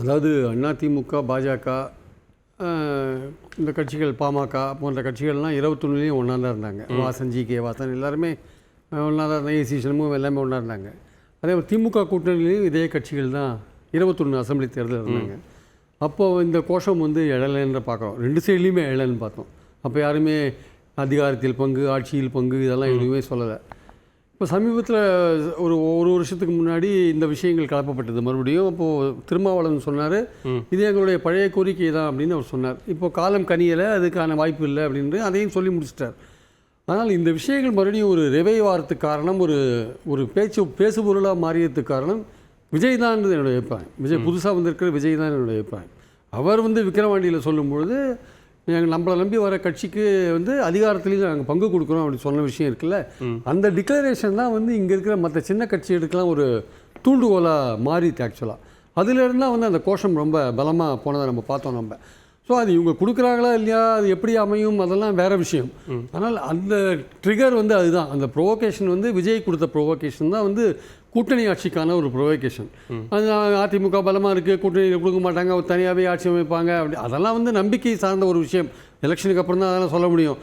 அதாவது அதிமுக, பாஜக, இந்த கட்சிகள் பாமக போன்ற கட்சிகள்லாம் 21லேயும் ஒன்றா தான் இருந்தாங்க. வாசன், ஜி.கே. வாசன் எல்லாருமே ஒன்றா தான் இருந்தாங்க. ஏசி சண்முகம் எல்லாமே ஒன்றா இருந்தாங்க. அதே மாதிரி திமுக கூட்டணியிலையும் இதே கட்சிகள் தான் 21 அசெம்பிளி தேர்தல் இருந்தாங்க. அப்போது இந்த கோஷம் வந்து எழலைன்ற பார்க்குறோம். 2 சைட்லேயுமே எழலைன்னு பார்த்தோம். அப்போ யாருமே அதிகாரத்தில் பங்கு, ஆட்சியில் பங்கு இதெல்லாம் எதுவுமே சொல்லலை. இப்போ சமீபத்தில் ஒரு வருஷத்துக்கு முன்னாடி இந்த விஷயங்கள் கலப்பப்பட்டது மறுபடியும். அப்போது திருமாவளவன் சொன்னார், இது எங்களுடைய பழைய கோரிக்கை தான் அப்படின்னு அவர் சொன்னார். இப்போ காலம் கனியலை, அதுக்கான வாய்ப்பு இல்லை அப்படின்ட்டு அதையும் சொல்லி முடிச்சிட்டார். ஆனால் இந்த விஷயங்கள் மறுபடியும் ஒரு ரிவைவ் ஆகிறதுக்கு காரணம், ஒரு பேசுபொருளாக மாறியதுக்கு காரணம் விஜய் தான் என்னுடைய அபிப்பிராயம். புதுசாக வந்திருக்கிற விஜய் தான் என்னுடைய அபிப்பிராயம். அவர் வந்து விக்கிரவாண்டியில் சொல்லும்பொழுது நம்மளை நம்பி வர கட்சிக்கு வந்து அதிகாரத்துலேயும் நாங்கள் பங்கு கொடுக்குறோம் அப்படின்னு சொன்ன விஷயம் இருக்குல்ல, அந்த டிக்ளரேஷன் தான் வந்து இங்கே இருக்கிற மற்ற சின்ன கட்சிகளுக்கெல்லாம் ஒரு தூண்டுகோலாக மாறிது ஆக்சுவலாக. அதுலேருந்து வந்து அந்த கோஷம் ரொம்ப பலமாக போனதை நம்ம பார்த்தோம் நம்ம. ஸோ அது இவங்க கொடுக்குறாங்களா இல்லையா, அது எப்படி அமையும், அதெல்லாம் வேறு விஷயம். ஆனால் அந்த ட்ரிகர் வந்து அதுதான், அந்த ப்ரொவோகேஷன் வந்து விஜய் கொடுத்த ப்ரொவோகேஷன் தான் வந்து கூட்டணி ஆட்சிக்கான ஒரு ப்ரொவோகேஷன். அது அதிமுக பலமாக இருக்குது, கூட்டணியில் கொடுக்க மாட்டாங்க, தனியாகவே ஆட்சி அமைப்பாங்க அப்படி, அதெல்லாம் வந்து நம்பிக்கை சார்ந்த ஒரு விஷயம். எலெக்ஷனுக்கு அப்புறம் தான் அதெல்லாம் சொல்ல முடியும்.